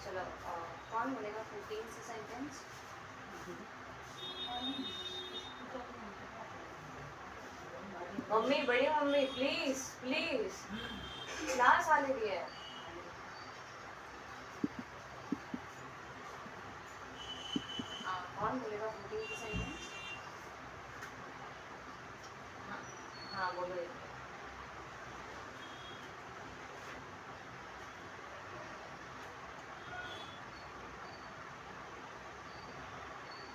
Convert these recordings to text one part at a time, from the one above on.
चलो कौन बोलेगा 14 से सेंटेंस? मम्मी, बड़ी मम्मी, प्लीज प्लीज, क्लास आने दी है। कौन बोलेगा 14 से सेंटेंस? हाँ हाँ बोलो एक।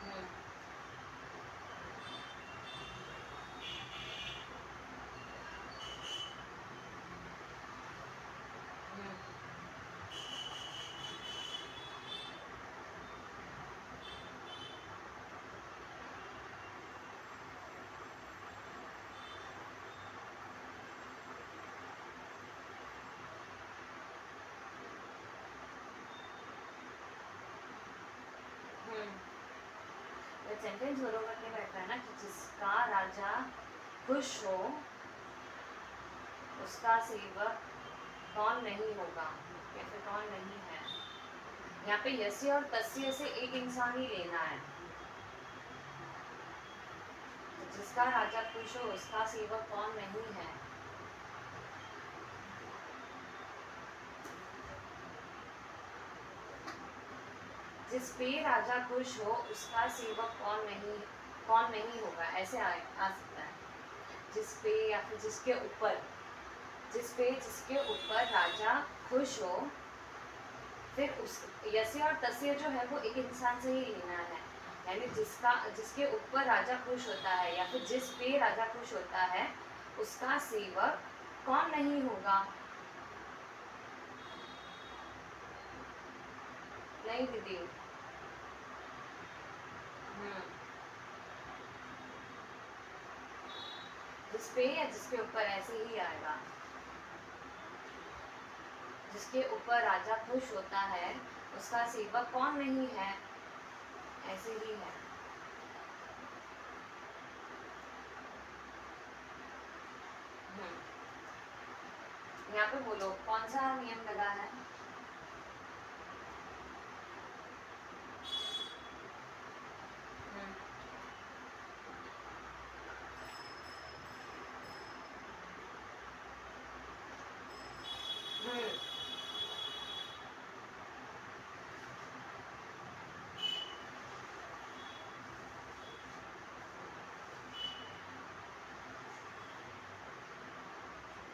हम्म, हम्म, सेंटेंस बरोबर नहीं बैठ रहा है ना कि जिसका राजा खुश हो उसका सेवक कौन नहीं होगा या फिर कौन नहीं है। यहाँ पे यस्य और तस्य से एक इंसान ही लेना है। तो जिसका राजा खुश हो उसका सेवक कौन नहीं है। जिस पे राजा खुश हो उसका सेवक कौन नहीं होगा, ऐसे आ सकता है। जिस पे या फिर जिसके ऊपर राजा खुश हो, फिर उस यस्य और तस्य जो है वो एक इंसान से ही लेना है। यानी जिसके ऊपर राजा खुश होता है या फिर जिस पे राजा खुश होता है उसका सेवक कौन नहीं होगा। नहीं दीदी। जिस पे या जिसके ऊपर ऐसे ही आएगा। जिसके ऊपर राजा खुश होता है उसका सेवक कौन नहीं है, ऐसे ही है। यहाँ पे बोलो कौन सा नियम लगा है।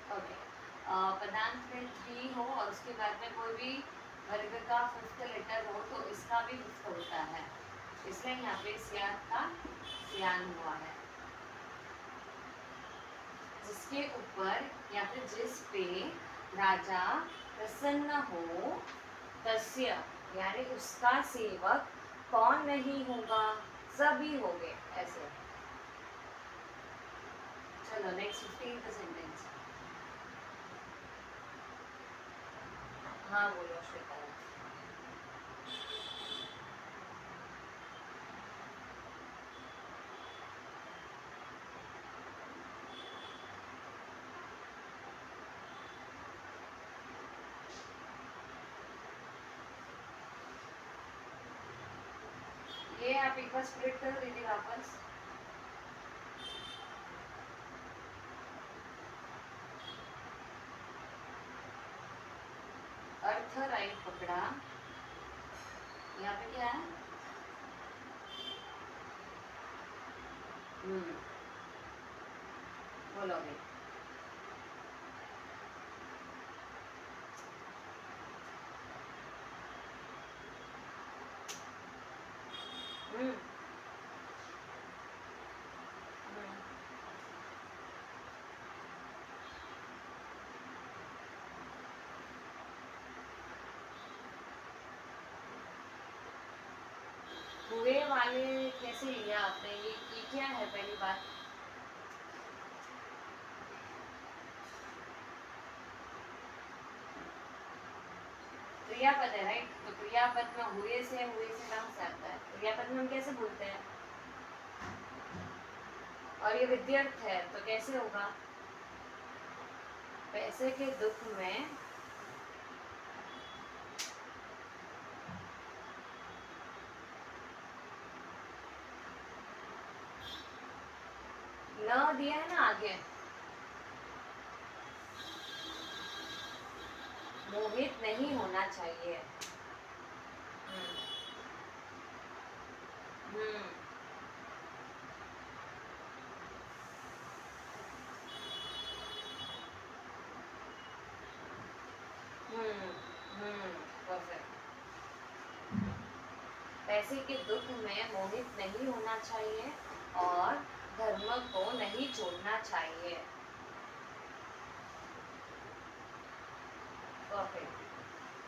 ओके, पदांत में 3 हो और उसके बाद में कोई भी वर्ग का 5th लेटर हो तो इसका भी 5th होता है, इसलिए यहाँ पे स्यान का स्यान हुआ है। जिसके ऊपर या फिर जिस पे राजा प्रसन्न हो तस्य यानी उसका सेवक कौन नहीं होगा, सभी होंगे ऐसे। चलो नेक्स्ट 15th सेंटेंस। हाँ बोलो श्वेता। ये आप एक बार स्प्लिट कर दीजिए वापस। अर्थ राइट पकड़ा, यहाँ पे क्या है? बोलो अभी। हम्म हम्म हुए वाले कैसे लिया आपने? ये क्या है पहली बात? क्रियापद है, राइट? तो क्रियापद में हुए से कहाँ से आता है? क्रियापद में हम कैसे बोलते हैं? और ये विध्यर्थ है तो कैसे होगा? पैसे के दुख में न दिया है ना आगे, मोहित नहीं होना चाहिए। हम्म हम्म परफेक्ट। पैसे के दुख में मोहित नहीं होना चाहिए और धर्म को नहीं छोड़ना चाहिए। परफेक्ट।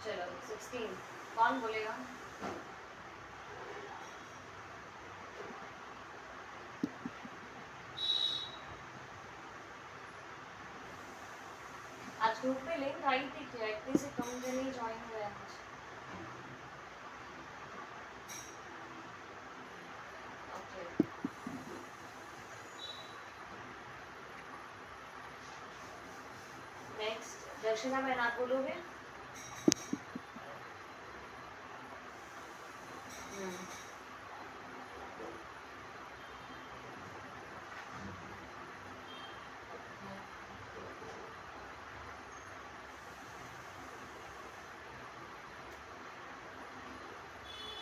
चलो 16 कौन बोलेगा? आज ग्रुप पे लिंक आई थी क्या? इतने से कम जने ज्वाइन हुए हैं आज। ओके नेक्स्ट दर्शना बहन आप बोलोगे?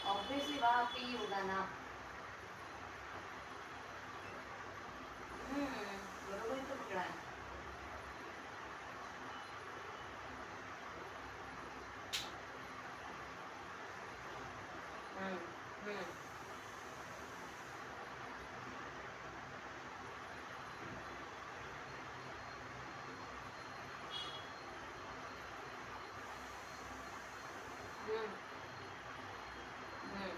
ऑब्वियसली वहाँ पे ही होगा ना। बरोबर तो पकड़ा है। हम्म हम्म हम्म हम्म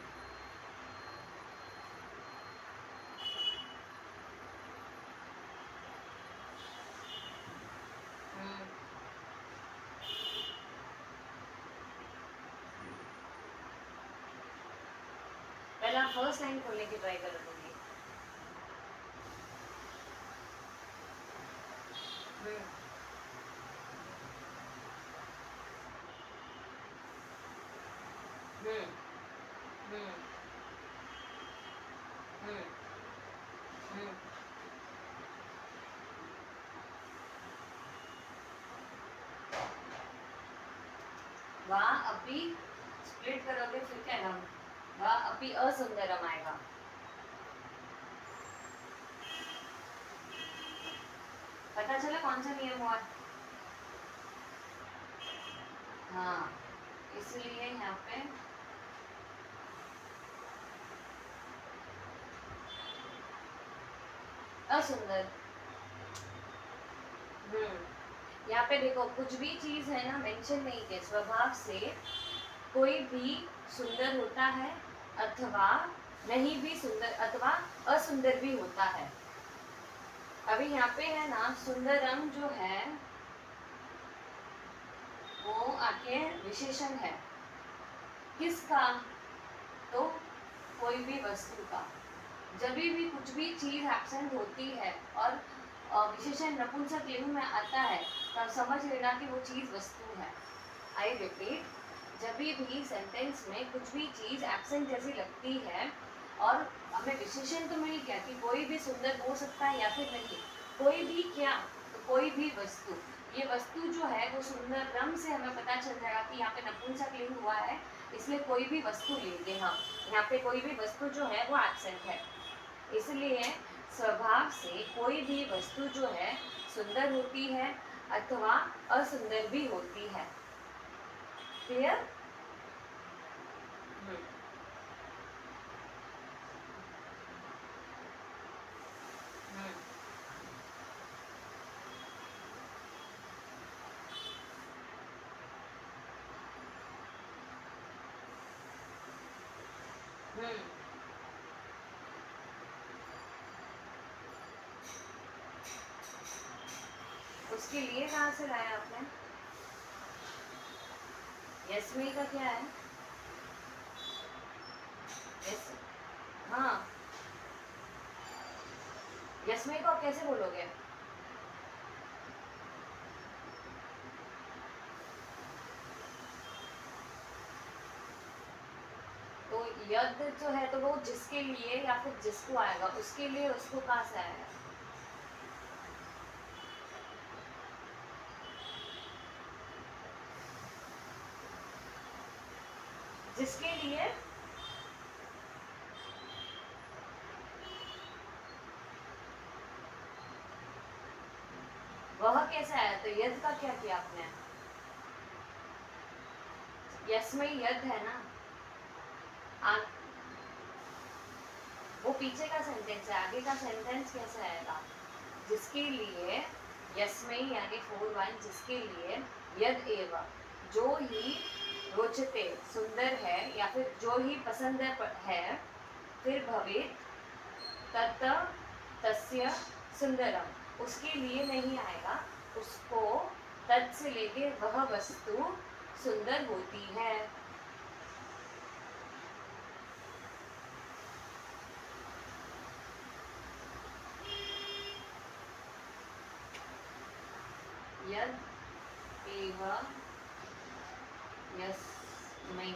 हम्म पहले आप फर्स्ट लाइन खोलने की ट्राई करो दूंगी। हम्म हम्म हम्म हम्म हम्म वहाँ अपी स्प्लिट करोगे फिर क्या नाम? वहाँ अपी असुंदरम आएगा। पता चला कौन सा नियम हुआ? हाँ इसलिए यहाँ पे असुंदर। यहाँ पे देखो कुछ भी चीज है ना मेंशन नहीं किया, स्वभाव से कोई भी सुंदर होता है अथवा नहीं भी सुंदर अथवा असुंदर भी होता है। अभी यहाँ पे है ना सुंदरम जो है वो आके विशेषण है किसका? तो कोई भी वस्तु का। जब भी कुछ भी चीज एब्सेंट होती है और विशेषण नपुंसकलिंग में आता है तब समझ लेना कि वो चीज वस्तु है। आई रिपीट, जब भी सेंटेंस में कुछ भी चीज एब्सेंट जैसी लगती है और हमें विशेषण तो मिल गया कि कोई भी सुंदर हो सकता है या फिर नहीं, कोई भी क्या, तो कोई भी वस्तु। ये वस्तु जो है वो सुंदरम से हमें पता चल जाएगा कि यहाँ पे नपुंसकलिंग हुआ है इसलिए कोई भी वस्तु लेंगे हम, यहाँ पे कोई भी वस्तु जो है वो एब्सेंट है, इसलिए स्वभाव से कोई भी वस्तु जो है सुंदर होती है अथवा असुंदर भी होती है। क्लियर? हम्म हम्म हम्म उसके लिए कहाँ से लाया आपने? यस्मी का क्या है? यस, हाँ, यस्मी को आप कैसे बोलोगे? तो यद जो है तो वो जिसके लिए या फिर जिसको आएगा, उसके लिए उसको कहाँ से आएगा? जिसके लिए वह कैसे आया? तो यद का क्या किया आपने? यस्मई यद है ना, आ, वो पीछे का सेंटेंस है, आगे का सेंटेंस कैसे आएगा? जिसके लिए, यस्मई यानी 4 1, जिसके लिए, यद एव, जो ही रोचते सुंदर है या फिर जो ही पसंद है, फिर भवेत तत तस्य सुंदरम, उसके लिए नहीं आएगा, उसको तत् से लेके वह वस्तु सुंदर होती है। यद एव यस्मै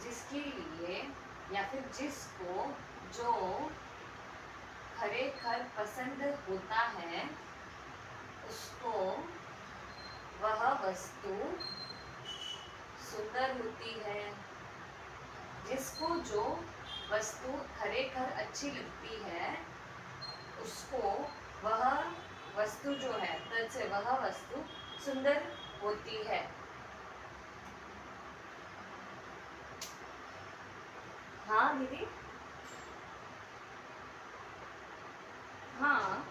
जिसके लिए या फिर जिसको जो खरेखर पसंद होता है, उसको वह वस्तु सुंदर होती है। जिसको जो वस्तु खरेखर अच्छी लगती है, उसको वह वस्तु जो है, तत् से वह वस्तु सुंदर होती है। हाँ दीदी, हाँ,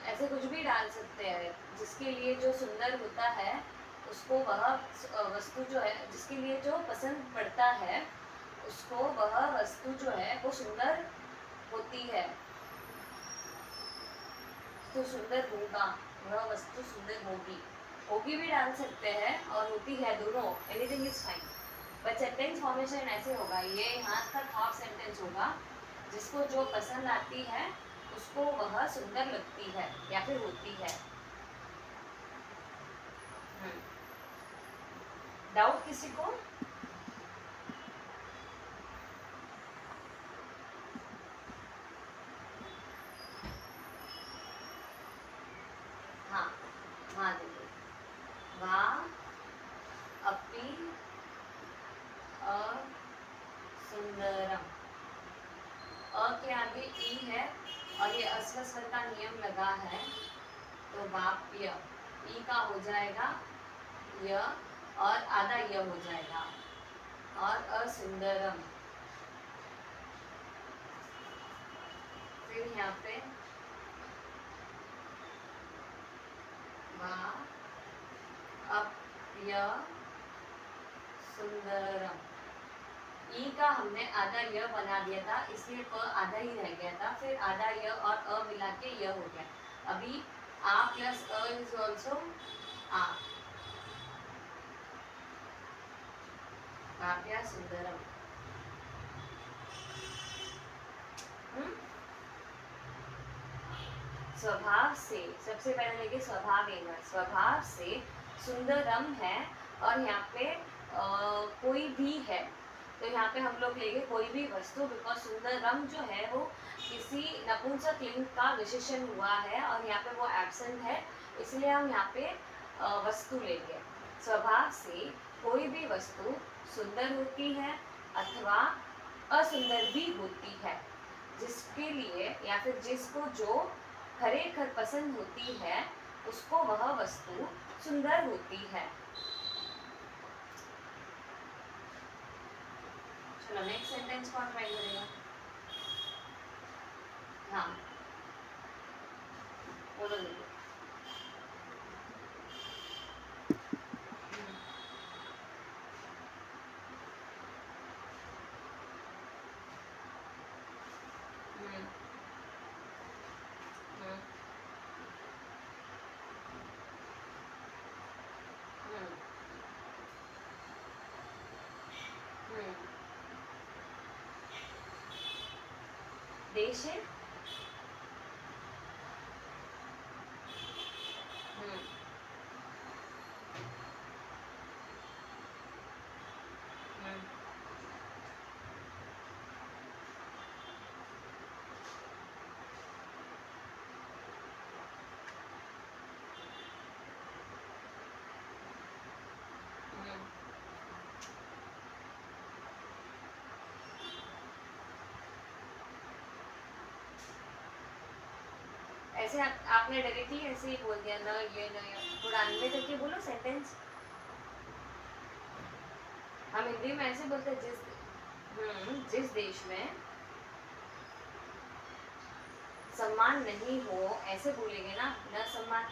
ऐसे कुछ भी डाल सकते हैं। जिसके लिए जो सुंदर होता है, उसको वह वस्तु जो है, जिसके लिए जो पसंद पड़ता है, उसको वह वस्तु जो है वो सुंदर होती है। तो सुंदर होगा, वह वस्तु सुंदर होगी, होगी भी डाल सकते हैं और होती है, दोनों, anything is fine. But sentence formation ऐसे होगा, ये यहाँ तक हाफ सेंटेंस होगा, जिसको जो पसंद आती है उसको वह सुंदर लगती है या फिर होती है। डाउट किसी को? हाँ, हाँ दीदी, वा अपि असुंदरम, अ के आगे ई है और ये अस्व स्वर का नियम लगा है, तो वाप्य ई का हो जाएगा य और आधा य हो जाएगा, और असुंदरम, फिर यहाँ पे वा अप्य सुंदरम, ई का हमने आधा य बना दिया था, इसलिए प आधा ही रह गया था, फिर आधा य और अ मिला के य हो गया। अभी आ प्लस अ इज ऑल्सो आ, काव्या सुंदरम। स्वभाव से, सबसे पहले लेके स्वभावेन, स्वभाव से सुंदरम है, और यहाँ पे कोई भी है, तो यहाँ पे हम लोग लेंगे कोई भी वस्तु, बिकॉज सुंदरम जो है वो किसी नपुंसक लिंग का विशेषण हुआ है और यहाँ पे वो एब्सेंट है, इसलिए हम यहाँ पे वस्तु लेंगे। स्वभाव से कोई भी वस्तु सुंदर होती है अथवा असुंदर भी होती है, जिसके लिए या फिर जिसको जो खरेखर पसंद होती है उसको वह वस्तु सुंदर होती है। चलो नेक्स्ट सेंटेंस कौन ट्राई करेगा? हाँ बोलो दीदी। देश है। ऐसे आपने डायरेक्टली ऐसे ही बोल दिया ना, ये ना, थोड़ा अन्वय करके बोलो सेंटेंस। हम हिंदी में ऐसे बोलते हैं, जिस देश में सम्मान नहीं हो, ऐसे बोलेंगे ना, न सम्मान।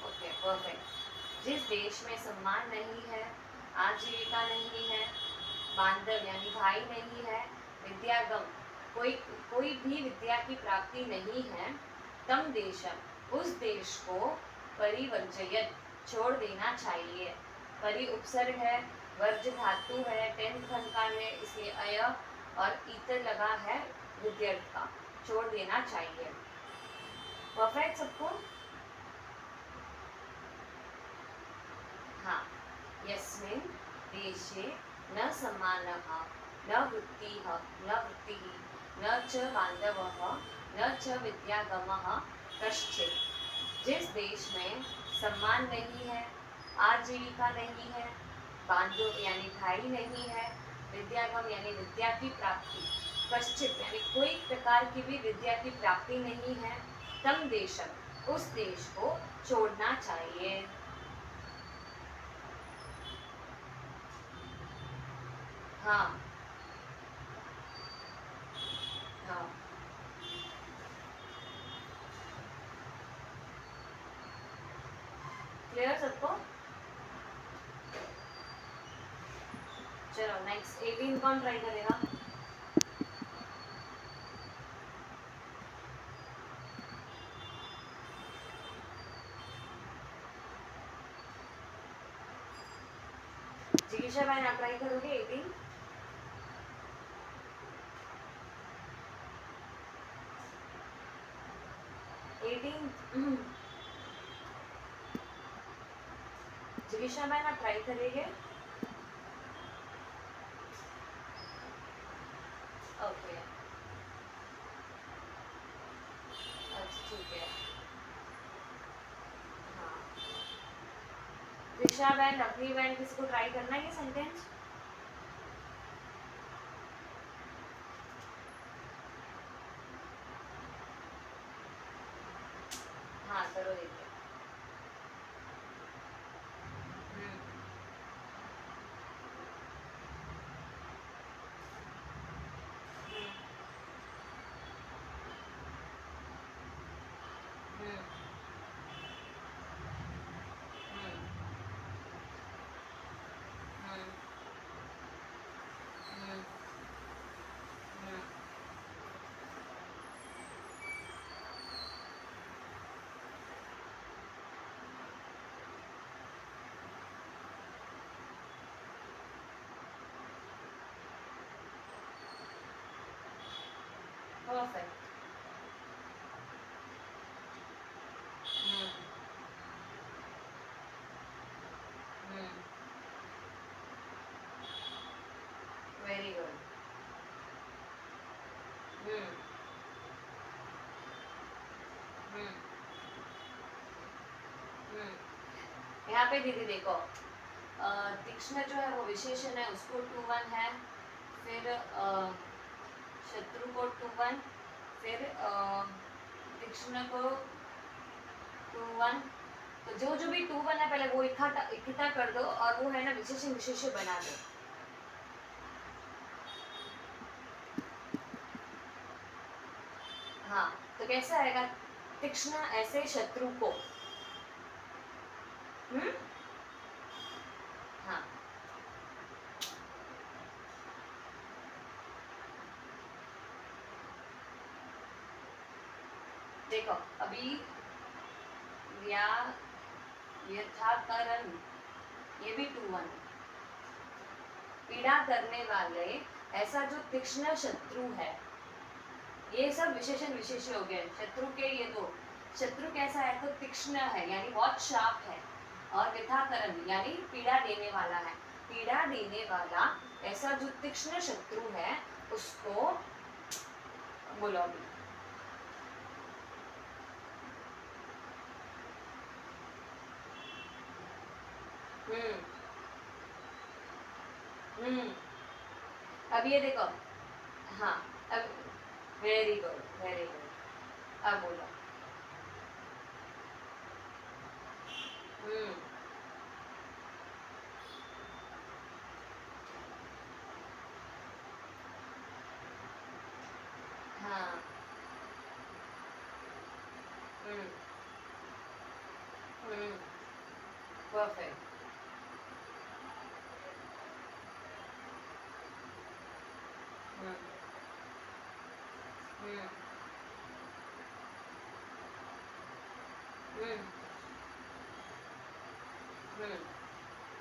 Okay perfect. जिस देश में सम्मान नहीं है, आजीविका नहीं है, बांधव यानी भाई नहीं है, विद्यागम कोई भी विद्या की प्राप्ति नहीं है, तम देशम उस देश को परिवर्जयत छोड़ देना चाहिए। परि उपसर्ग है, वर्ज धातु है, टेंथ खंड का है, इसलिए अय और इतर लगा है विद्यार्थ का, छोड़ देना चाहिए। परफेक्ट सबको? हाँ। यस्मिन् देशे न सम्मानः न वृत्तिः न च बान्धवः न च विद्यागमः कश्चित्। जिस देश में सम्मान नहीं है, आजीविका नहीं है, बांधव यानी भाई नहीं है, विद्यागम यानी विद्या की प्राप्ति, कश्चित यानी कोई प्रकार की भी विद्या की प्राप्ति नहीं है, तम देशम उस देश को छोड़ना चाहिए। हाँ हाँ क्लियर सबको? चलो नेक्स्ट 18 कौन ट्राई करेगा? जिगिशा बहन आप ट्राई करोगे 18? जिगिशा बहन आप ट्राई करेंगे? ओके अच्छा ठीक है। हाँ दिशा बहन, रफी बहन, किसी को ट्राई करना है ये सेंटेंस? हाँ करो देखिए। परफेक्ट। Very good. यहाँ पे दीदी देखो, तीक्ष्ण जो है वो विशेषण है, उसको 2-1 है। फिर शत्रु को 2-1, फिर तीक्ष्ण को 2-1। तो जो जो भी 2-1 है पहले वो इकट्ठा कर दो और वो है ना विशेषण विशेष्य बना दो। हाँ, तो कैसा आएगा? तीक्ष्ण ऐसे शत्रु को। हाँ, देखो अभी यथाकरण, ये भी 2-1। पीड़ा करने वाले, ऐसा जो तीक्ष्ण शत्रु है, ये सब विशेषण विशेष हो गए शत्रु के। ये दो शत्रु कैसा है? तो तीक्ष्ण है यानी बहुत शार्प है, और व्यथाकरण यानी पीड़ा देने वाला है। पीड़ा देने वाला ऐसा जो तीक्ष्ण शत्रु है उसको बोलो अभी। अब ये देखो। हाँ, अब वेरी गुड, वेरी गुड। अब बोलो। हाँ। परफेक्ट।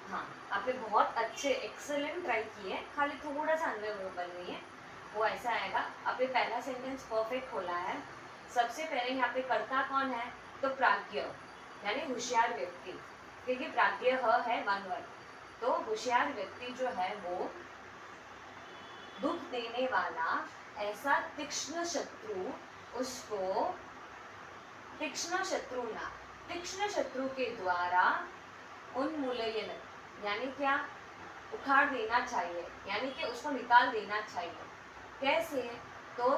हाँ, आपने बहुत अच्छे एक्सेलेंट ट्राई किए, खाली थोड़ा सा अन्वय बन रही है, वो ऐसा आएगा। आपने पहला सेंटेंस परफेक्ट खोला है। सबसे पहले यहाँ पे कर्ता कौन है? तो प्राज्ञ यानी होशियार व्यक्ति, क्योंकि प्राज्ञ है वन वर्ड। तो होशियार व्यक्ति जो है वो दुख देने वाला ऐसा तीक्ष्ण शत्रु, उसको तीक्ष्ण शत्रु ना, तीक्ष्ण शत्रु के द्वारा उन्मूलन यानी क्या? उखाड़ देना चाहिए, यानी कि उसको निकाल देना चाहिए। कैसे? तो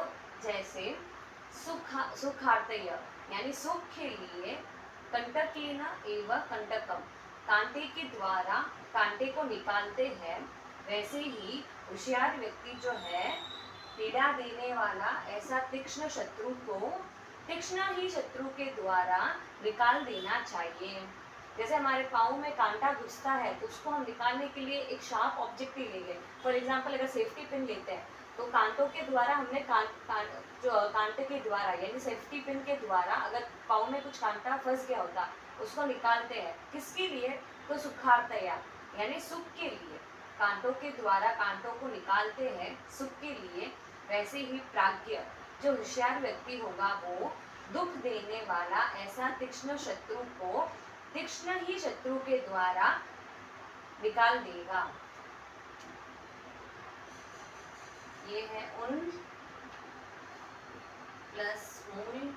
जैसे सुखार्थय यानी सुख के लिए, कंटकेन एव कंटकम, कांटे के द्वारा कांटे को निकालते हैं, वैसे ही होशियार व्यक्ति जो है पीड़ा देने वाला ऐसा तीक्ष्ण शत्रु को तीक्ष्ण ही शत्रु के द्वारा निकाल देना चाहिए। जैसे हमारे पाँव में कांटा घुसता है तो उसको हम निकालने के लिए एक शार्प ऑब्जेक्ट ही लेंगे। फॉर एग्जांपल अगर सेफ्टी पिन लेते हैं तो कांटों के द्वारा हमने कांटे के द्वारा यानी सेफ्टी पिन के द्वारा अगर पाँव में कुछ कांटा फंस गया होता उसको निकालते हैं। किसके लिए? तो सुखार्थया यानी सुख के लिए, कांटों के द्वारा कांटों को निकालते हैं सुख के लिए। वैसे ही प्राज्ञ जो होशियार व्यक्ति होगा वो दुख देने वाला ऐसा तीक्ष्ण शत्रु को तीक्ष्ण ही शत्रु के द्वारा निकाल देगा। ये है उन प्लस मूल।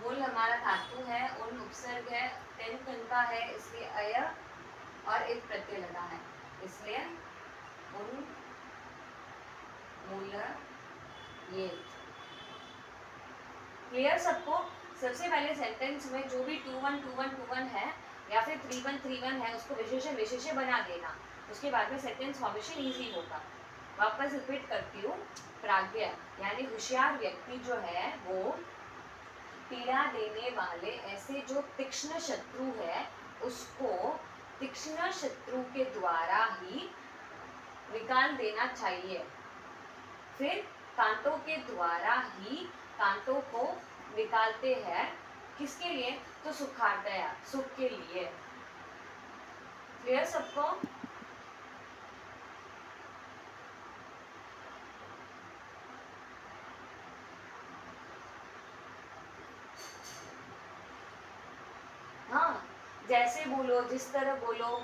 मूल हमारा धातु है, उन उपसर्ग है, 10 का है इसलिए अय और एक प्रत्यय लगा है, इसलिए उन मूल। ये क्लियर सबको? सबसे पहले सेंटेंस में जो भी 2-1 2-1 2-1 है या फिर 3-1 3-1 है उसको विशेषण विशेष्य बना देना, उसके बाद में सेंटेंस फॉर्मेशन इजी होगा। वापस रिपीट करती हूँ। प्राज्ञ यानी होशियार व्यक्ति जो है वो पीड़ा देने वाले ऐसे जो तीक्ष्ण शत्रु है उसको तीक्ष्ण शत्रु के द्वारा ही निकाल देना चाहिए। फिर कांटों के द्वारा ही कांटों को निकालते हैं। किसके लिए? तो सुखार्थया, सुख के लिए। क्लियर सबको? हाँ, जैसे बोलो, जिस तरह बोलो,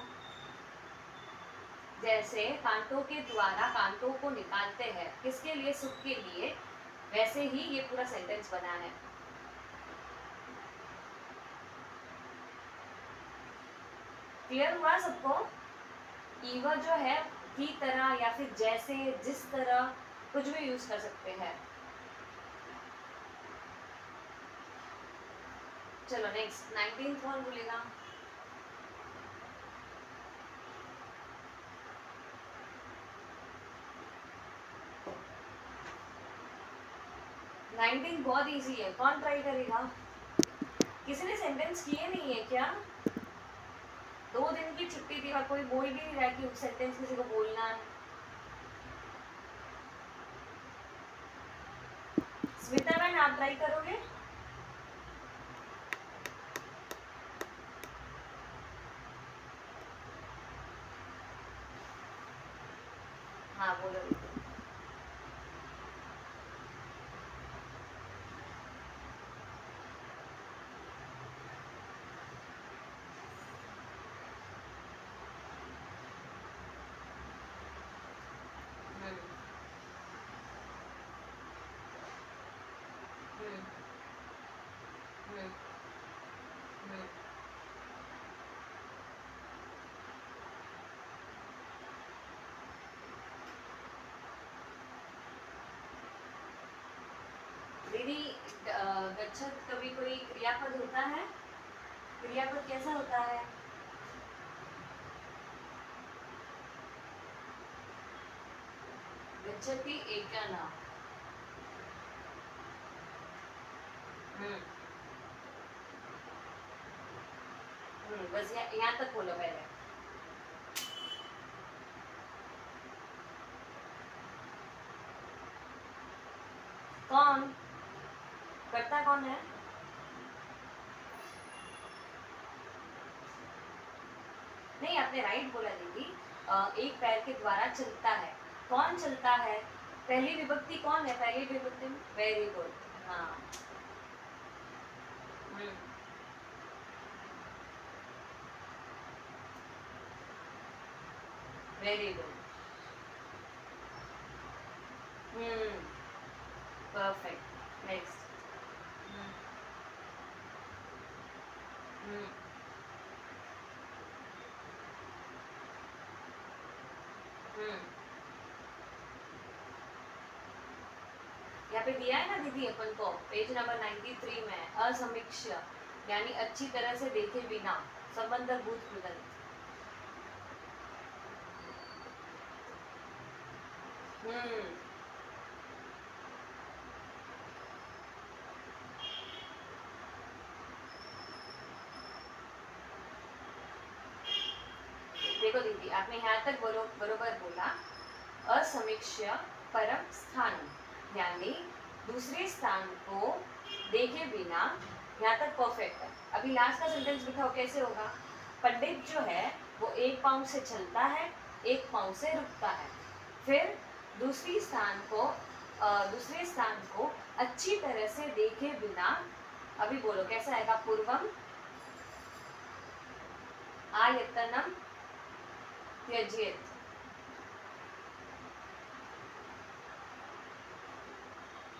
जैसे कांटों के द्वारा कांटों को निकालते हैं, किसके लिए? सुख के लिए, वैसे ही ये पूरा सेंटेंस बना है। क्लियर हुआ सबको? ईवा जो है की तरह या फिर जैसे, जिस तरह, कुछ भी यूज कर सकते हैं। चलो नेक्स्ट 19 कौन बोलेगा? नाइनटीन बहुत इजी है, कौन ट्राई करेगा? किसी ने सेंटेंस किए नहीं है क्या? 2 दिन की छुट्टी थी और कोई बोल भी नहीं रहा कि सेंटेंस किसी को बोलना है। स्मिता मैम आप ट्राई करोगे? हाँ बोलो। हम्म, हम्म, हम्म, हम्म। दीदी गच्छत कभी कोई क्रियापद होता है? क्रियापद कैसा होता है? गच्छति एकेन। हम्म, बस यहाँ तक बोलो पहले। कौन करता कौन है? नहीं, आपने राइट बोला दीदी। एक पैर के द्वारा चलता है। कौन चलता है? पहली विभक्ति कौन है? पहली विभक्ति में वेरी गुड। हाँ। हम्म, वेरी गुड। हम्म, परफेक्ट। नेक्स्ट। हम्म, हम्म, हम्म। यहाँ पे दिया है ना दीदी अपन को, पेज नंबर 93 में, असमीक्ष यानी अच्छी तरह से देखे बिना, संबंध भूत कृदंत। हम्म, देखो दीदी, आपने यहाँ तक बरोबर बोला। असमीक्ष्य परम स्थान, यानी दूसरे स्थान को देखे बिना, यहाँ तक परफेक्ट है। अभी लास्ट का सेंटेंस दिखाओ कैसे होगा। पंडित जो है वो एक पाँव से चलता है, एक पाँव से रुकता है, फिर दूसरी स्थान को दूसरे स्थान को अच्छी तरह से देखे बिना, अभी बोलो कैसा आएगा? पूर्वम आयतनम त्यजेत।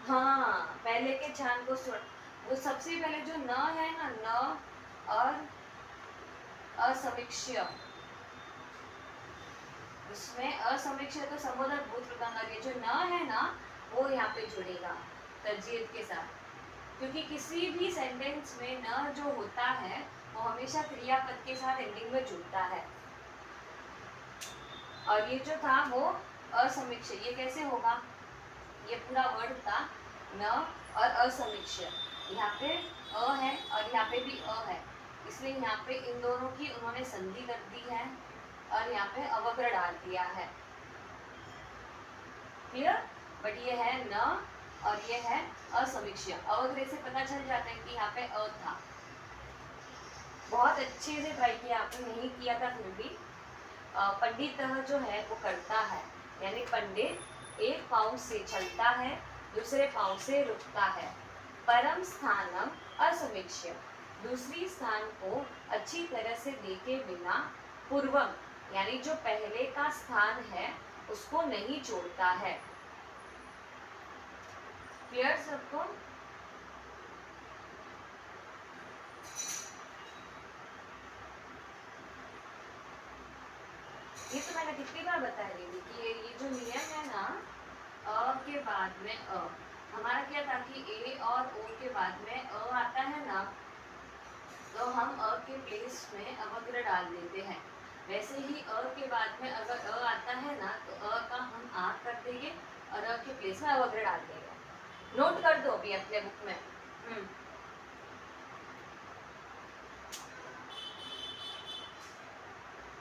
हाँ, पहले के छान को सुन। वो सबसे पहले जो न है ना, न और असमीक्ष्य, उसमें असमीक्ष्य तो संबोधन भूत प्रधान, ये जो न है ना वो यहाँ पे जुड़ेगा तरजीत के साथ, क्योंकि किसी भी सेंटेंस में न जो होता है वो हमेशा क्रियापद के साथ एंडिंग में जुड़ता है। और ये जो था वो असमीक्ष, ये कैसे होगा? ये पूरा वर्ड था न और असमीक्ष्य, यहाँ पे अ है और यहाँ पे भी अ है, इसलिए यहाँ पे इन दोनों की उन्होंने संधि कर दी है और यहाँ पे अवग्रह डाल दिया है। क्लियर? बट ये है न और ये है असमीक्ष्य। अवग्रह से पता चल जाता है कि यहाँ पे अ था। बहुत अच्छे से ट्राई किया आपने, नहीं किया था फिर भी। पंडित जो है वो करता है, यानी पंडित एक पाँव से चलता है, दूसरे पाँव से रुकता है। परम स्थानम असमीक्ष्य, दूसरी स्थान को अच्छी तरह से देखे बिना पूर्वम, यानी जो पहले का स्थान है उसको नहीं छोड़ता है। क्लियर सबको? ये तो मैंने कितनी बार बताया दीदी कि ये जो नियम है ना, अ के बाद में अ, हमारा क्या था कि ए और ओ के बाद में अ आता है ना, तो हम अ के प्लेस में अवग्रह डाल देते हैं। वैसे ही अ के बाद में अगर अ आता है ना, तो अ का हम आ कर देंगे और अ के प्लेस में अवग्रह डाल देंगे। नोट कर दो अभी अपने बुक में।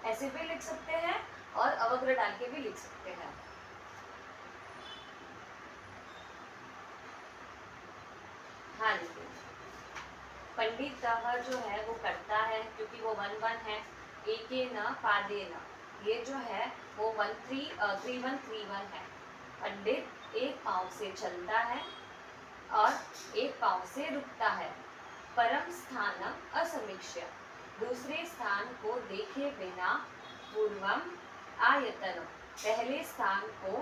ऐसे भी लिख सकते हैं और अवग्रह डाल के भी लिख सकते हैं। हाँ जी, पंडित जो है वो करता है, क्योंकि वो 1-1 है। एक न पादे न, ये जो है वो 1-3-3-1-3-1 है। पंडित एक पाँव से चलता है और एक पाँव से रुकता है। परम स्थानम असमीक्ष्य, दूसरे स्थान को देखे बिना पूर्वम आयतनम, पहले स्थान को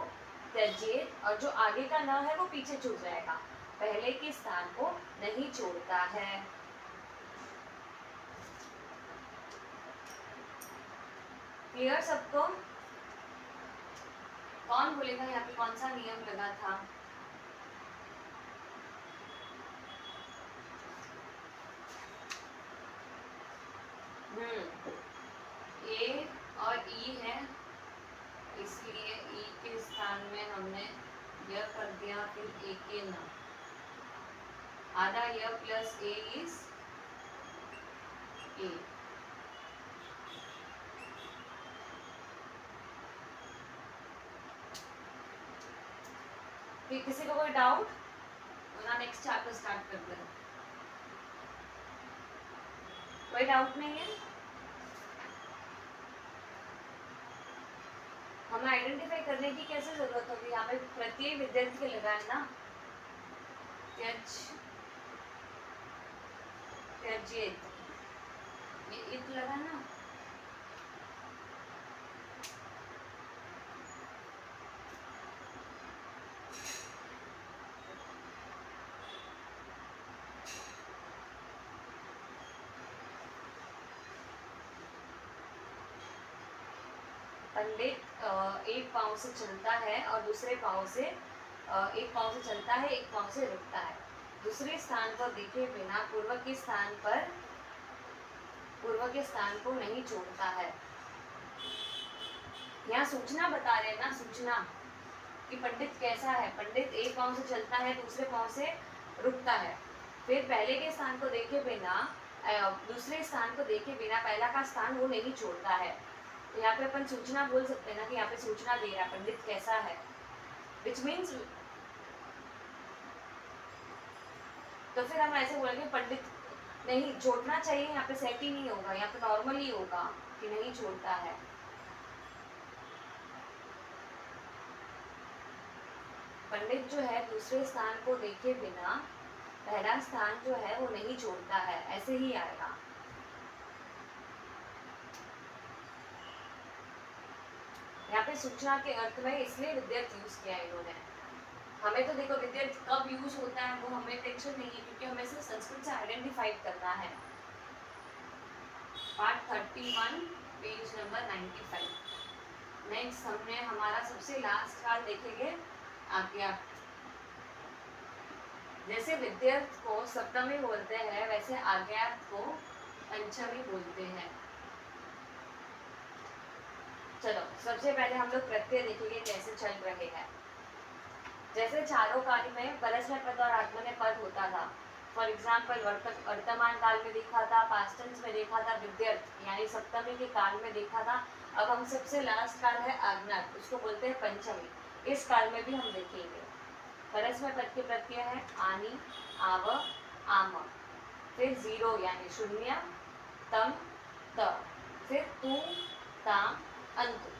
त्यजेत, और जो आगे का न है वो पीछे छूट जाएगा, पहले के स्थान को नहीं छोड़ता है। क्लियर सबको? कौन बोलेगा यहाँ पे कौन सा नियम लगा था? ए और ई है, इसलिए ई के स्थान में हमने यह कर दिया, फिर ए के न, आधा यह प्लस ए इज ए। किसी को कोई डाउट? वरना नेक्स्ट चैप्टर स्टार्ट करते हैं। कोई डाउट नहीं है? हमें आइडेंटिफाई करने की कैसे जरूरत होगी? यहाँ पे प्रत्येक विद्यार्थी के लगा है ना, त्यजेत, ये इत लगा ना। पंडित एक पाँव से चलता है और दूसरे पाँव से एक पाँव से चलता है, एक पाँव से रुकता है। दूसरे स्थान पर देखे बिना पूर्व के स्थान को नहीं छोड़ता है। यहाँ सूचना बता रहे हैं ना, सूचना कि पंडित कैसा है। पंडित एक पाँव से चलता है, दूसरे पाँव से रुकता है, फिर पहले के स्थान को देखे बिना दूसरे स्थान को देखे बिना पहला का स्थान वो नहीं छोड़ता है। यहाँ पे अपन सूचना बोल सकते हैं ना कि यहाँ पे सूचना दे रहा है पंडित कैसा है, विच मीन्स, तो फिर हम ऐसे बोलेंगे पंडित नहीं छोड़ना चाहिए, यहाँ पे सेट ही नहीं होगा, यहाँ पे नॉर्मल ही होगा कि नहीं छोड़ता है। पंडित जो है दूसरे स्थान को देखे बिना पहला स्थान जो है वो नहीं छोड़ता है, ऐसे ही आएगा। यहाँ पे सूचना के अर्थ में इसलिए विद्यार्थ यूज किया इन्होंने। हमें तो देखो विद्यार्थ कब यूज होता है वो हमें टेंशन नहीं है, क्योंकि हमें सिर्फ संस्कृत से आइडेंटिफाई करना है। Part 31 page number 95। नेक्स्ट हमने हमारा सबसे लास्ट पार्ट देखेंगे आज्ञा। जैसे विद्यार्थ को सप्तमी बोलते हैं, वैसे आज्ञार्थ को पंचमी बोलते हैं। चलो सबसे पहले हम लोग प्रत्यय देखेंगे कैसे चल रहे हैं। जैसे चारों काल में परस्मै पद और आत्मनेय पद होता था। फॉर एग्जाम्पल वर्तमान काल में देखा था, पास्ट टेंस में देखा था विद्यार्थ, यानी सप्तमी के काल में देखा था। अब हम सबसे लास्ट काल है आज्ञार्थ, उसको बोलते हैं पंचमी। इस काल में भी हम देखेंगे। परस्मै पद के प्रत्यय है आनी, आव, आम, फिर जीरो यानी शून्य, तम, त, फिर तू, ताम, अंतु।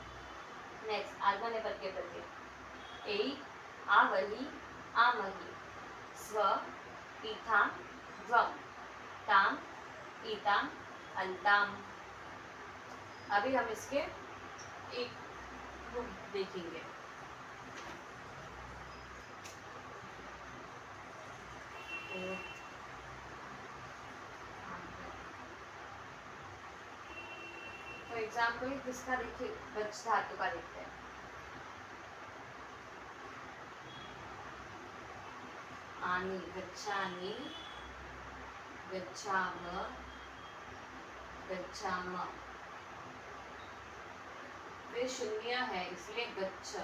नेक्स्ट आगमने पद के प्रत्यय एई, आवही, आमही, स्व, ईथाम, द्वम, ताम, ईताम, अंताम। अभी हम इसके एक रूप देखेंगे। तो एग्जाम्पल किसका देखिए, गच्छ धातु का देखते हैं। आनी, गच्छानि, गच्छाम, गच्छाम, फिर शून्य है इसलिए गच्छ।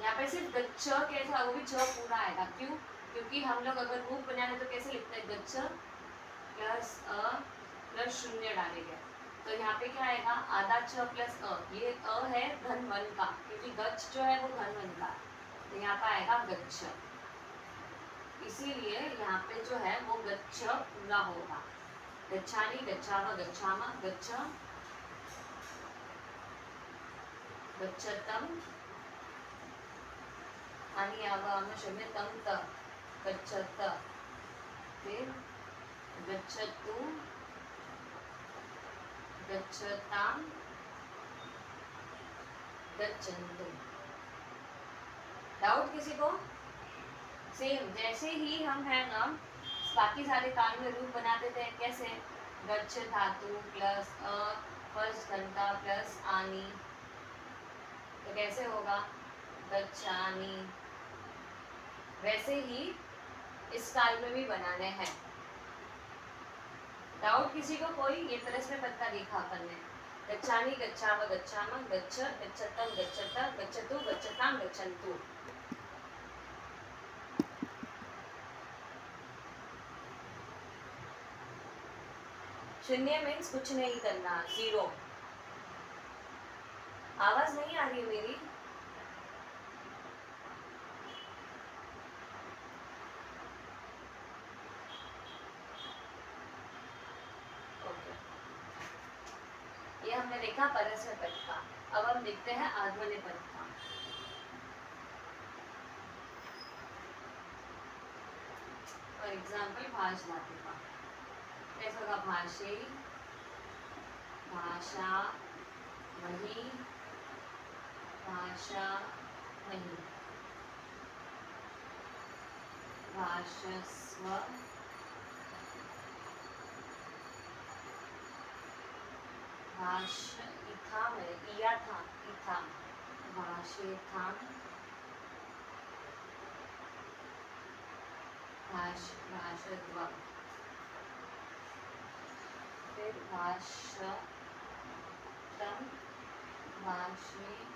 यहाँ पे सिर्फ गच्छ कैसा, वो भी छ पूरा आएगा। क्यों? क्योंकि हम लोग अगर रूप बनाने तो कैसे लिखते हैं, गच्छ प्लस अ प्लस शून्य डालेंगे। तो यहाँ पे क्या आएगा, आधा छ प्लस अ, ये अ है धन वन का, क्योंकि गच्छ जो है वो धन वन का, तो यहाँ पे आएगा गच्छ। इसीलिए यहाँ पे जो है वो गच्छ पूरा होगा। गच्छानि, गच्छाम, गच्छाम, गच्छ, गच्छतम, आनी, आव, आम, शून्य, तम, त, गच्छत, फिर गच्छतु, गच्छताम, गच्छन्तु। डाउट किसी को? सेम जैसे ही हम है ना बाकी सारे काल में रूप बना देते हैं, कैसे, गच्छ धातु प्लस अ फर्स्ट घंटा प्लस आनी, तो कैसे होगा, गच्छानी। वैसे ही इस काल में भी बनाने हैं। डाउट किसी को कोई? ये परस्मै पद का देखा अपन ने, गच्छानि, गच्छाव, गच्छाम, गच्छ, गच्छतम, गच्छत, गच्छतु, गच्छताम, गच्छन्तु। शून्य मीन्स कुछ नहीं करना, जीरो। आवाज नहीं आ रही है मेरी? ओके, ये हमने देखा परस्मै पद का। अब हम देखते हैं आगमने पद का। फॉर एग्जाम्पल भाष धातु का कैसा होगा, भाषे, भाषा, वही, भाषा, वही, भाषस्व, भाष, इथाम है, इया था, इथाम, भाषेथाम, भाषद्वम, फिर भाषतम, भाषेतम,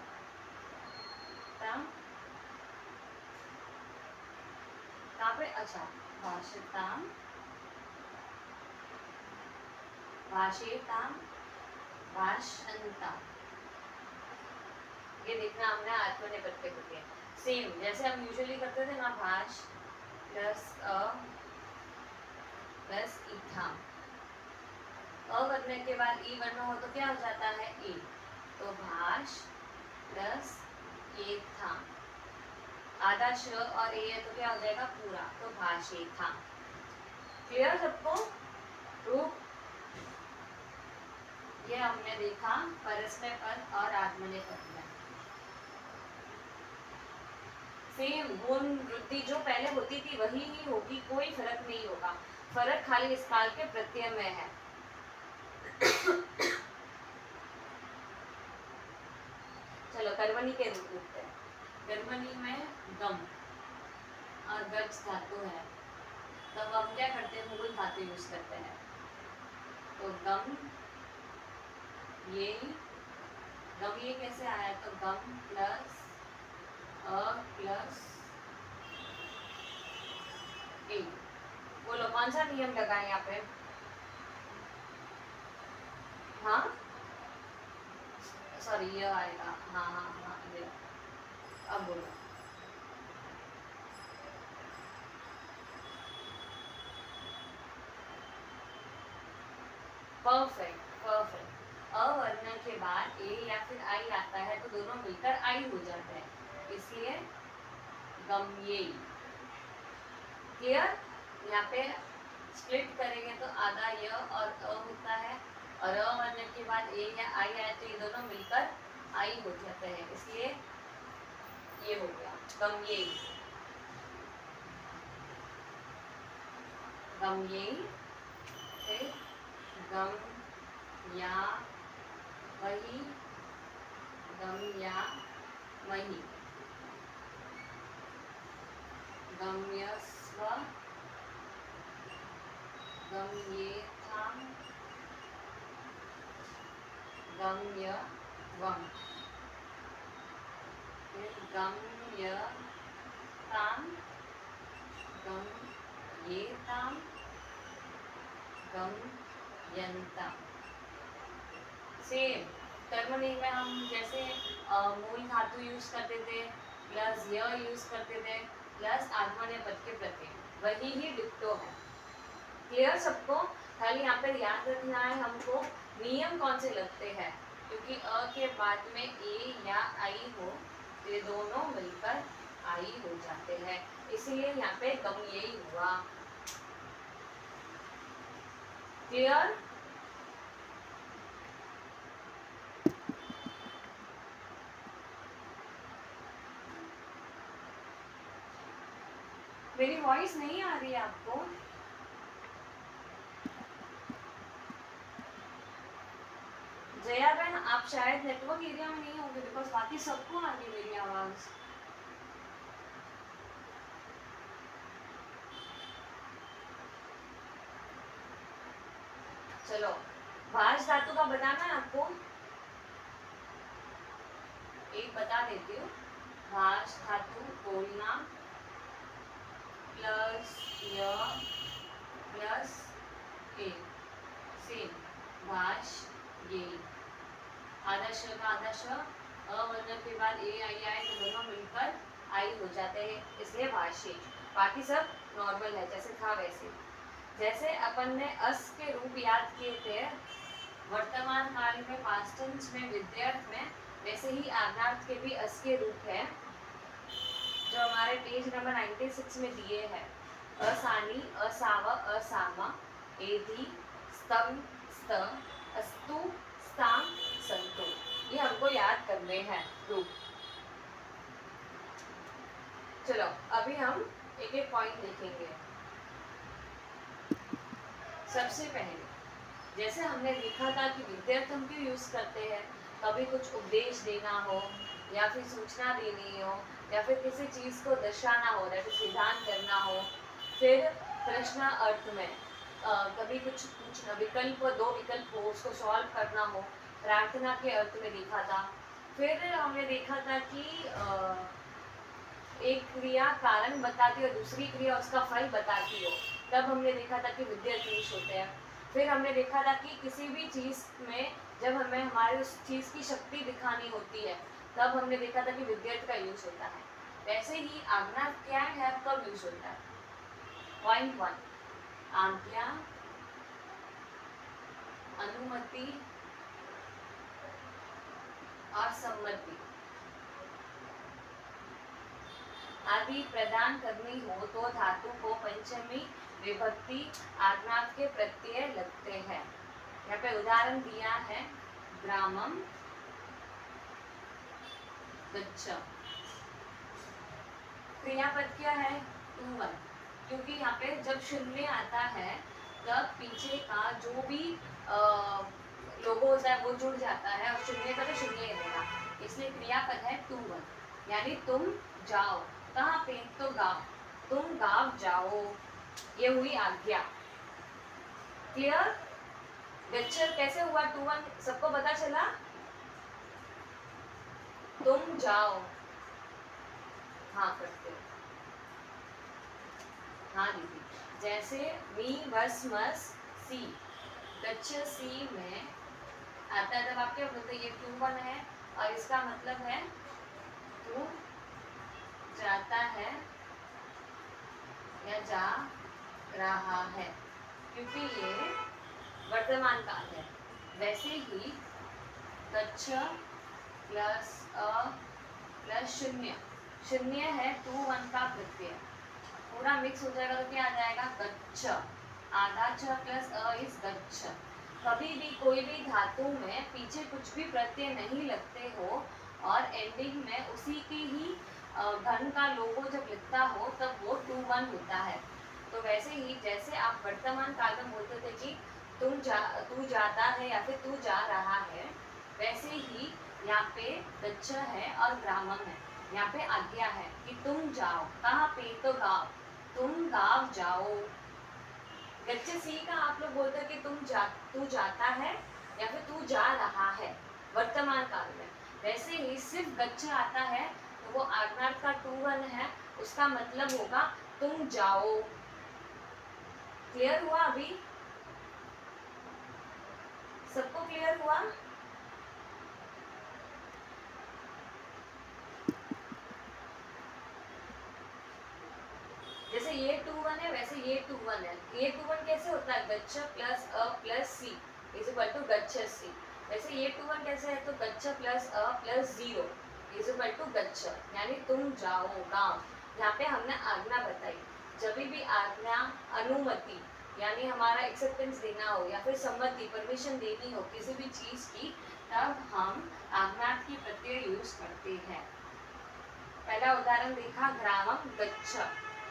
कहाँ पे, अच्छा, भाषताम, भाषेताम, भाषन्ताम। ये देखना हमने आत्मने पद पे कर दिया। सेम जैसे हम यूजुअली करते थे ना, भाष प्लस अ प्लस इथाम, अ बनने के बाद ई वर्ण हो तो क्या हो जाता है, ए, तो भाष प्लस ए था, आधा श और ए है तो क्या हो जाएगा पूरा, तो भाषे था। क्लियर सबको? रूप ये हमने देखा परस्मै पद और आगमने पद में। सेम गुण वृद्धि जो पहले होती थी वही ही होगी, कोई फर्क नहीं होगा। फर्क खाली इस काल के प्रत्यय में है। चलो कर्मणि के रूप लिखते हैं। कर्मणि में गम और गच्छ धातु है, तब हम क्या करते हैं, मूल धातु यूज करते हैं। तो गम ये कैसे आया, तो गम प्लस अ प्लस ए। बोलो कौन सा नियम लगा है यहाँ पे? हाँ सॉरी, ये आएगा, हाँ हाँ हाँ, ये अब बोलो। Perfect perfect. अ वर्ण के बाद ए या फिर आई आता है तो दोनों मिलकर आई हो जाता है, इसलिए गम्ये। क्लियर? यहाँ पे स्प्लिट करेंगे तो आधा य और अ होता है, और अ वर्ण के बाद ए या आई आए तो ये दोनों मिलकर आई हो जाते हैं, इसलिए ये हो गया गम्ये। गम्ये, फिर गम या वही, गम या वही, गम्यस्व, गम्येथाम, गम्यवम, फिर गम्यताम, गम्येताम, गम्यन्ताम। सेम टर्मनी में हम जैसे मूल धातु यूज करते थे प्लस य यूज करते थे प्लस आत्मनेपद के प्रत्यय, वही ही डिक्टो है। क्लियर सबको? खाली यहाँ पे याद रखना है हमको नियम कौन से लगते हैं, क्योंकि अ के बाद में ए या आई हो तो ये दोनों मिलकर आई हो जाते हैं, इसीलिए यहाँ पे गम यही हुआ। क्लियर? मेरी वॉइस नहीं आ रही है आपको? जया बहन आप शायद नेटवर्क एरिया में नहीं होंगे, बिकॉज बाकी सबको आ रही मेरी आवाज। चलो भाज धातु का बताना है आपको, एक बता देती हूँ। भाज धातु बोलना प्लस य प्लस ए, सेम भाज ये। आदर्श का आदर्श अ वर्ण के बाद ए आई आए तो दोनों मिलकर आई हो जाते हैं, इसलिए भाष्य। बाकी सब नॉर्मल है जैसे था वैसे। जैसे अपन ने अस के रूप याद किए थे वर्तमान काल में पास्ट टेंस में विद्यार्थ में, वैसे ही आज्ञार्थ के भी अस के रूप है जो हमारे पेज नंबर 96 में दिए हैं। असानी, असाव, असामा, एधि, स्तम, स्त, अस्तु, स्ताम, संतो, ये हमको याद करने हैं रूप। चलो अभी हम एक एक पॉइंट देखेंगे। सबसे पहले जैसे हमने देखा था कि विद्यार्थ हम क्यों यूज करते हैं, कभी कुछ उपदेश देना हो या फिर सूचना देनी हो या फिर किसी चीज को दर्शाना हो, सिद्धांत करना हो, फिर प्रश्न अर्थ में कभी कुछ पूछना, विकल्प दो विकल्प हो उसको सॉल्व करना हो, प्रार्थना के अर्थ में देखा था। फिर हमने देखा था कि एक क्रिया कारण बताती और दूसरी क्रिया उसका फल बताती हो, तब हमने देखा था कि विद्यार्थ यूज होते हैं। फिर हमने देखा था कि किसी भी चीज़ में जब हमें हमारी उस चीज़ की शक्ति दिखानी होती है तब हमने देखा था कि विद्यार्थ का यूज होता है। वैसे ही आज्ञा क्या है, कब यूज होता है? पॉइंट 1, आज्ञा, अनुमति और सम्मति आदि प्रदान करनी हो तो धातु को पंचमी विभक्ति आज्ञार्थ के प्रत्यय लगते हैं। यहाँ पे उदाहरण दिया है ग्रामम गच्छ। क्रियापद क्या है? टू वन, क्योंकि यहाँ पे जब शून्य आता है तब पीछे का जो भी लोगो होता है वो जुड़ जाता है और शून्य का तो शून्य ही रहेगा, इसलिए क्रियापद है टू वन। यानी तुम जाओ, कहाँ पे? तो गाँव, तुम गाँव जाओ, ये हुई आज्ञा। क्लियर? गच्छ कैसे हुआ टू वन, सबको पता चला? तुम जाओ, हाँ करते, हाँ दीदी। जैसे मी वर्स मस सी, गच्छ सी में आता है तब आप क्या बोलते हैं? ये टू वन है और इसका मतलब है तू जाता है या जा रहा है, क्योंकि ये वर्तमान काल है। वैसे ही गच्छ प्लस अ प्लस शून्य, शून्य है टू वन का प्रत्यय, पूरा मिक्स हो जाएगा तो क्या आ जाएगा गच्छ, आधा च प्लस अ इज गच्छ। कभी भी कोई भी धातु में पीछे कुछ भी प्रत्यय नहीं लगते हो और एंडिंग में उसी की ही घन का लोगो जब लिखता हो तब वो टू वन होता है। तो वैसे ही जैसे आप वर्तमान काल में बोलते थे कि तू जाता है या फिर तू जा रहा है, वैसे ही यहाँ पे गच्छ है और ग्रामम है, यहाँ पे आज्ञा है कि तुम जाओ, कहाँ पे, तो गाँव, तुम गाँव जाओ। गच्छ सी का आप लोग बोलते कि तू जाता है या फिर तू जा रहा है वर्तमान काल में। वैसे ही सिर्फ गच्छ आता है तो वो आज्ञार्थ का टू वन है, उसका मतलब होगा तुम जाओ। क्लियर हुआ अभी? सबको क्लियर हुआ? जैसे ये टू वन है वैसे ये टू वन है। ये टू वन कैसे होता है? गच्छ प्लस अ plus C is equal to गच्छ सी। वैसे ये टू वन कैसे है? तो गच्छ प्लस अ plus zero is equal to गच्छ, यानी तुम जाओ गाँव। यहाँ पे हमने आज्ञा बताई। जब भी आज्ञा, अनुमति यानी हमारा एक्सेप्टेंस देना हो या फिर सम्मति, परमिशन देनी हो किसी भी चीज की, तब हम आज्ञार्थ की प्रत्यय यूज करते हैं। पहला उदाहरण देखा ग्रामम गच्छ,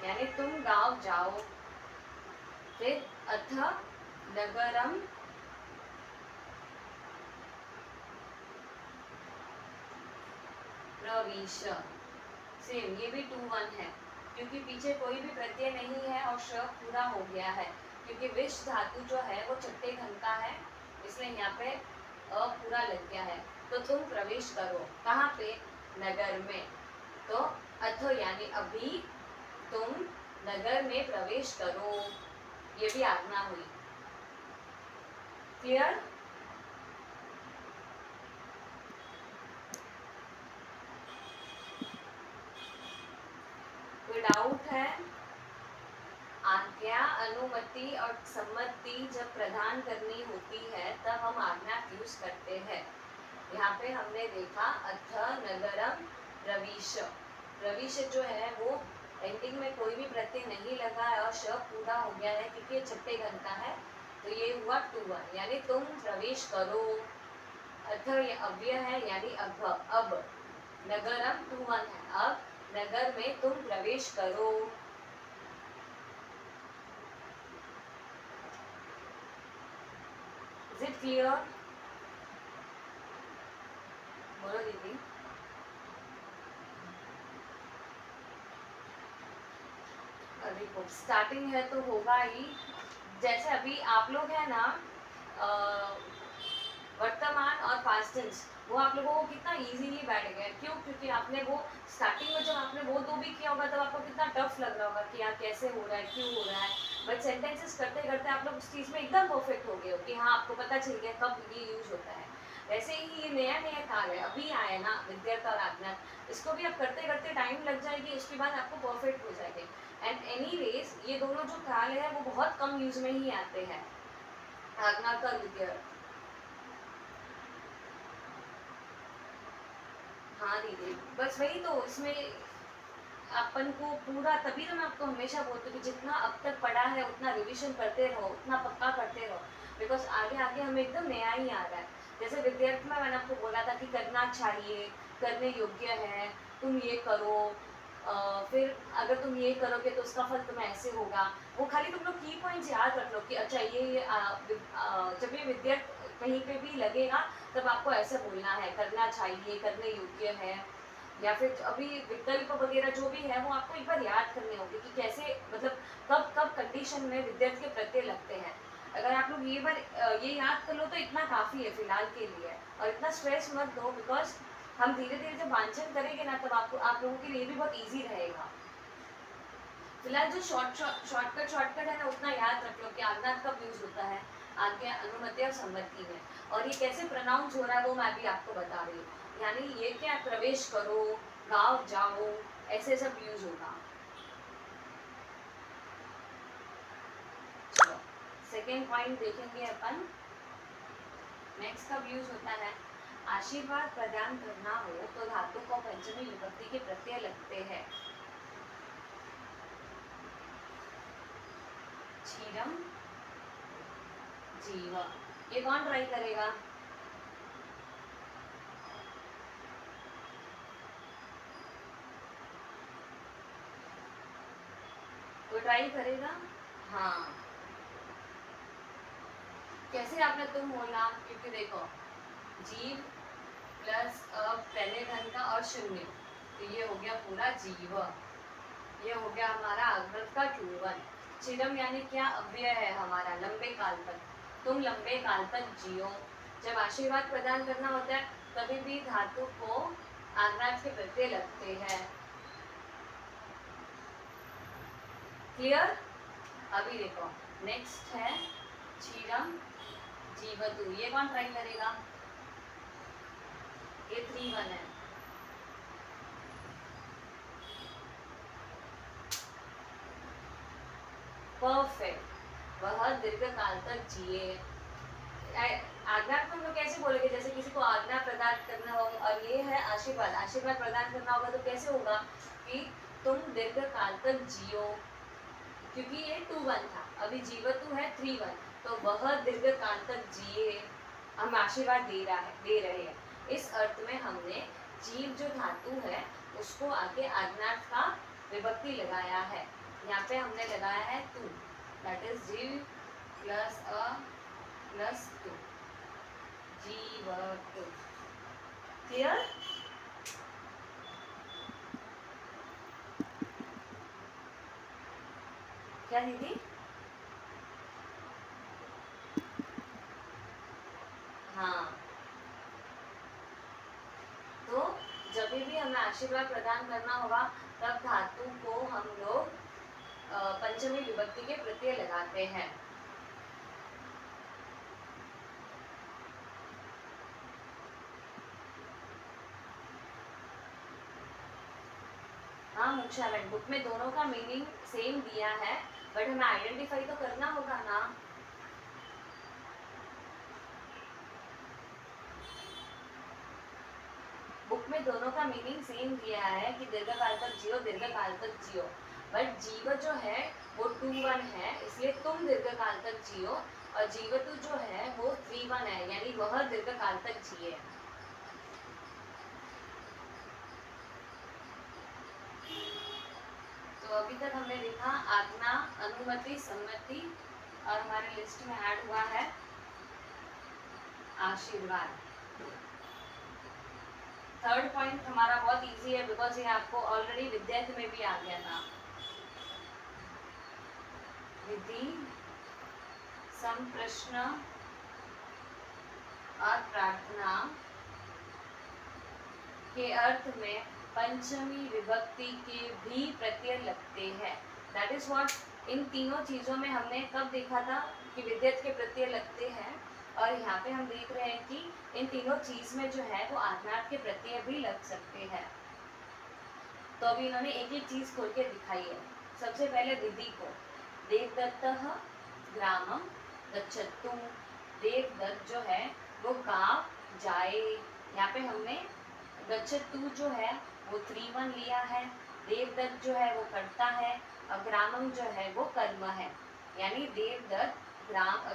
यानी तुम गांव जाओ। फिर अथ नगरम प्रविश, सेम ये भी टू वन है क्योंकि पीछे कोई भी प्रत्यय नहीं है और श पूरा हो गया है, क्योंकि विश धातु जो है वो छठे घन का है, इसलिए यहाँ पे अ पूरा लग गया है। तो तुम प्रवेश करो, कहाँ पे? नगर में। तो अथ यानी अभी तुम नगर में प्रवेश करो, ये भी आज्ञा हुई। क्लियर? कोई डाउट है? आज्ञा, अनुमति और सम्मति जब प्रदान करनी होती है तब हम आज्ञा यूज करते हैं। यहाँ पे हमने देखा अथ नगरम प्रविश, प्रविश जो है वो एंडिंग में कोई भी प्रत्यय नहीं लगा है और श पूरा हो गया है क्योंकि ये छठे घन का है, तो ये हुआ टू वन, यानी तुम प्रवेश करो। अथ ये अव्यय है यानी अब नगरम टू वन है, अब नगर में तुम प्रवेश करो। Is it clear? बोलो दीदी। देखो स्टार्टिंग है तो होगा ही, जैसे अभी आप लोग है ना वर्तमान और पास्ट टेंस, वो आप लोगों को कितना इजीली बैठ गया। क्यों? क्योंकि आपने वो स्टार्टिंग में जब आपने वो दो भी किया होगा तब आपको कितना टफ लग रहा होगा कि यार कैसे हो रहा है, क्यों हो रहा है, बट सेंटेंसेस करते करते आप लोग उस चीज़ में एकदम परफेक्ट हो गए हो कि हाँ आपको पता चल गया कब ये यूज होता है। वैसे ही ये नया नया काल है, अभी आया ना विद्यार्थ और आज्ञा, इसको भी आप करते करते टाइम लग जाएगी, उसके बाद आपको परफेक्ट हो जाएंगे। एंड एनीवेज ये दोनों जो काल है वो बहुत कम यूज में ही आते हैं, आज्ञा का विद्यार्थ। हाँ दीदी, बस वही तो इसमें अपन को पूरा, तभी तो मैं आपको हमेशा बोलती हूँ कि जितना अब तक पढ़ा है उतना रिवीजन करते रहो, उतना पक्का करते रहो, बिकॉज आगे आगे हमें एकदम नया ही आ रहा है। जैसे विद्यार्थी में मैंने आपको बोला था कि करना चाहिए, करने योग्य है, तुम ये करो, फिर अगर तुम ये करोगे तो उसका फल तुम्हें ऐसे होगा। वो खाली तुम लोग की पॉइंट्स याद रख लो कि अच्छा ये जब ये विद्यार्थी कहीं पे भी लगेगा तब आपको ऐसे बोलना है, करना चाहिए, करने योग्य है, या फिर अभी विकल्प वगैरह जो भी है वो आपको एक बार याद करने होंगे कि कैसे, मतलब कब कब कंडीशन में विद्यार्थी के प्रत्यय लगते हैं। अगर आप लोग ये बार ये याद कर लो तो इतना काफ़ी है फिलहाल के लिए, और इतना स्ट्रेस मत दो, बिकॉज हम धीरे धीरे जब वांछन करेंगे ना तब आपको, आप लोगों के लिए भी बहुत ईजी रहेगा। फिलहाल जो शॉर्टकट है ना उतना याद रख लो कि आज्ञा कब यूज होता है, आज्ञा, अनुमति और सम्मति में, और ये कैसे प्रोनाउंस हो रहा है वो मैं भी आपको बता रही हूँ। यानी ये क्या, प्रवेश करो, गाँव जाओ, ऐसे सब यूज होगा। चलो सेकेंड पॉइंट देखेंगे अपन, नेक्स्ट कब यूज होता है? आशीर्वाद प्रदान करना हो तो धातु को पंचमी विभक्ति के प्रत्यय लगते हैं। क्षीरम जीव, ये कौन ट्राई करेगा? कोई ट्राई करेगा? हाँ, कैसे आपने तुम बोला? क्योंकि देखो जीव प्लस पहले धन का और शून्य, तो ये हो गया पूरा जीव, ये हो गया हमारा अग्रथ का Q1। चिरम यानी क्या? अव्यय है हमारा, लंबे काल तक, तुम लंबे काल तक जियो। जब आशीर्वाद प्रदान करना होता है कभी भी धातु को आग्राज के प्रत्यय लगते हैं। क्लियर? अभी देखो नेक्स्ट है क्षीरम जीवतु, ये कौन ट्राई करेगा? ये 3-1 है। परफेक्ट, वह दीर्घ काल तक जिए। आज्ञा को हम लोग कैसे बोलेंगे? जैसे किसी को आज्ञा प्रदान करना हो और ये है आशीर्वाद, आशीर्वाद प्रदान करना होगा तो कैसे होगा कि तुम दीर्घ काल तक जियो, क्योंकि ये 2-1 था, अभी जीवतु है 3-1, तो वह दीर्घ काल तक जिए, हम आशीर्वाद दे रहे हैं। इस अर्थ में हमने जीव जो धातु है उसको आगे आज्ञार्थ का विभक्ति लगाया है। यहाँ पे हमने लगाया है तू, दैट इज जीव प्लस अ प्लस टू, जीवतु। क्लियर? क्या दीदी? हाँ, तो जब भी हमें आशीर्वाद प्रदान करना होगा तब धातु को हम लोग पंचमी विभक्ति के प्रत्यय लगाते हैं। हाँ मुक्षा मैम, बुक में दोनों का मीनिंग सेम दिया है, बट हमें आइडेंटिफाई तो करना होगा ना। बुक में दोनों का मीनिंग सेम दिया है कि दीर्घकाल तक जियो, दीर्घकाल तक जियो, बट जीव जो है वो 2-1 है, इसलिए तुम दीर्घकाल तक जियो, और जीवतु जो है वो 3-1 है, यानी वह दीर्घकाल तक जिए। तो अभी तक हमने देखा आज्ञा, अनुमति, सम्मति, और हमारे लिस्ट में ऐड हुआ है आशीर्वाद। थर्ड पॉइंट हमारा बहुत इजी है बिकॉज ये आपको ऑलरेडी विद्यार्थी में भी आ गया था। विधि, संप्रश्न और प्रार्थना के अर्थ में पंचमी विभक्ति के भी प्रत्यय लगते हैं। दैट इज व्हाट, इन तीनों चीजों में हमने कब देखा था कि विद्यत के प्रत्यय लगते हैं, और यहाँ पे हम देख रहे हैं कि इन तीनों चीज में जो है वो आज्ञार्थ के प्रत्यय भी लग सकते हैं। तो अभी इन्होंने एक एक चीज खोल के दिखाई है। सबसे पहले विधि को, देवदत्तः ग्रामम गच्छतु, देवदत्त जो है वो गांव जाए, यहाँ पे हमने गच्छतु जो है वो 3-1 लिया है, देवदत्त जो है वो करता है, और ग्रामम जो है वो कर्म है, यानी देवदत्त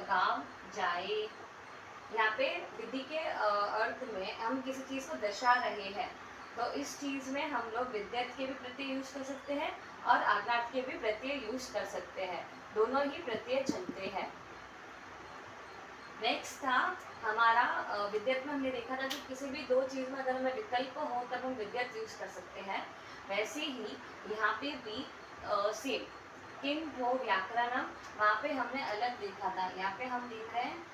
गांव जाए। यहाँ पे विधि के अर्थ में हम किसी चीज को दर्शा रहे हैं, तो इस चीज में हम लोग विद्यत के भी प्रत्यय यूज कर सकते हैं और आज्ञार्थ के भी प्रत्यय यूज कर सकते हैं, दोनों ही प्रत्यय चलते हैं। नेक्स्ट था हमारा विद्यत में हमने देखा था कि किसी भी दो चीज में अगर हमें विकल्प हो तब हम विद्यत यूज कर सकते हैं, वैसे ही यहाँ पे भी सेम किम हो व्याकरणम, वहाँ पे हमने अलग देखा था। यहाँ पे हम देख रहे हैं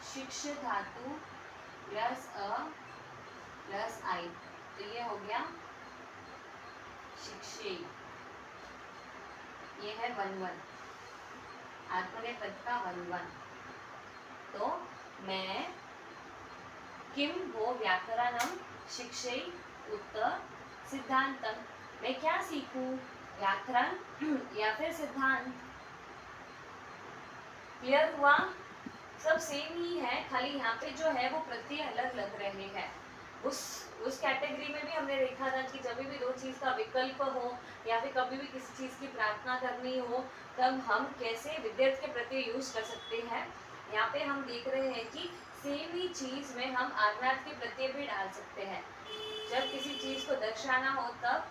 शिक्ष धातु प्लस अ प्लस आई, तो ये हो गया शिक्षे, ये है 1-1, आत्मनेपद का 1-1। तो मैं किम वो व्याकरणम शिक्षे उत्तर सिद्धांतम, मैं क्या सीखूं, व्याकरण या फिर सिद्धांत। क्लियर हुआ? सब सेम ही है, खाली यहाँ पे जो है वो प्रत्यय अलग लग रहे हैं। उस कैटेगरी में भी हमने देखा था कि जब भी दो चीज़ का विकल्प हो या फिर कभी भी किसी चीज़ की प्रार्थना करनी हो, तब हम कैसे विद्यर्थ के प्रत्यय यूज कर सकते हैं। यहाँ पे हम देख रहे हैं कि सेम ही चीज़ में हम आज्ञार्थ के प्रत्यय भी डाल सकते हैं। जब किसी चीज़ को दर्शाना हो तब,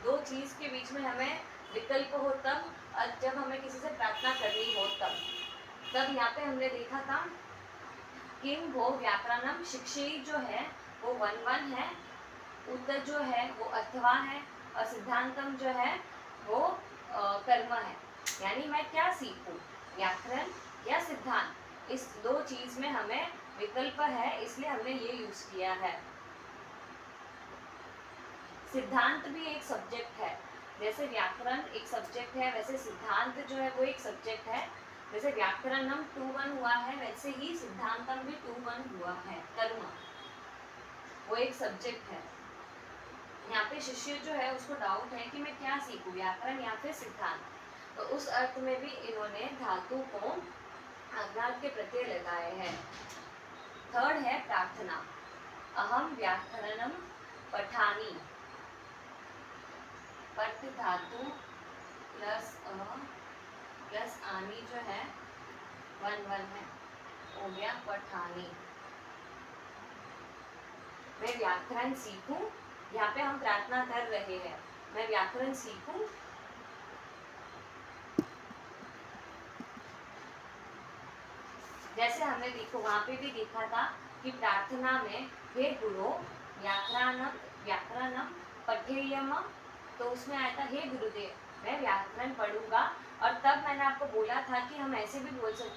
दो चीज़ के बीच में हमें विकल्प हो तब, और जब हमें किसी से प्रार्थना करनी हो तब यहाँ पे हमने देखा था किम वो व्याकरणम शिक्षी जो है वो 1-1 है, उत्तर जो है वो अथवा है, और सिद्धांतम जो है वो कर्म है। यानी मैं क्या सीखूं, व्याकरण या सिद्धांत, इस दो चीज में हमें विकल्प है, इसलिए हमने ये यूज किया है। सिद्धांत भी एक सब्जेक्ट है, जैसे व्याकरण एक सब्जेक्ट है वैसे सिद्धांत जो है वो एक सब्जेक्ट है। जैसे व्याकरणम 2-1 हुआ है, वैसे ही सिद्धांतम भी 2-1 हुआ है, कर्म वो एक सब्जेक्ट है। यहाँ पे शिष्य जो है उसको डाउट है कि मैं क्या सीखूं, व्याकरण या फिर सिद्धांत, तो उस अर्थ में भी इन्होंने धातु को आज्ञार्थ के प्रत्यय लगाए हैं। थर्ड है प्रार्थना, अहम व्याकरणम पठानी, पठ धातु प्लस प्लस आनी जो है 1-1 है, हो गया पठानी। मैं व्याकरण सीखूं, यहाँ पे हम प्रार्थना कर रहे हैं, मैं व्याकरण सीखूं, जैसे हमने देखो वहां पे भी देखा था कि प्रार्थना में हे गुरु व्याकरणम पठेयम, तो उसमें आया था हे गुरुदेव मैं व्याकरण पढ़ूंगा। और तब मैंने आपको बोला था कि हम ऐसे भी बोल सकते हैं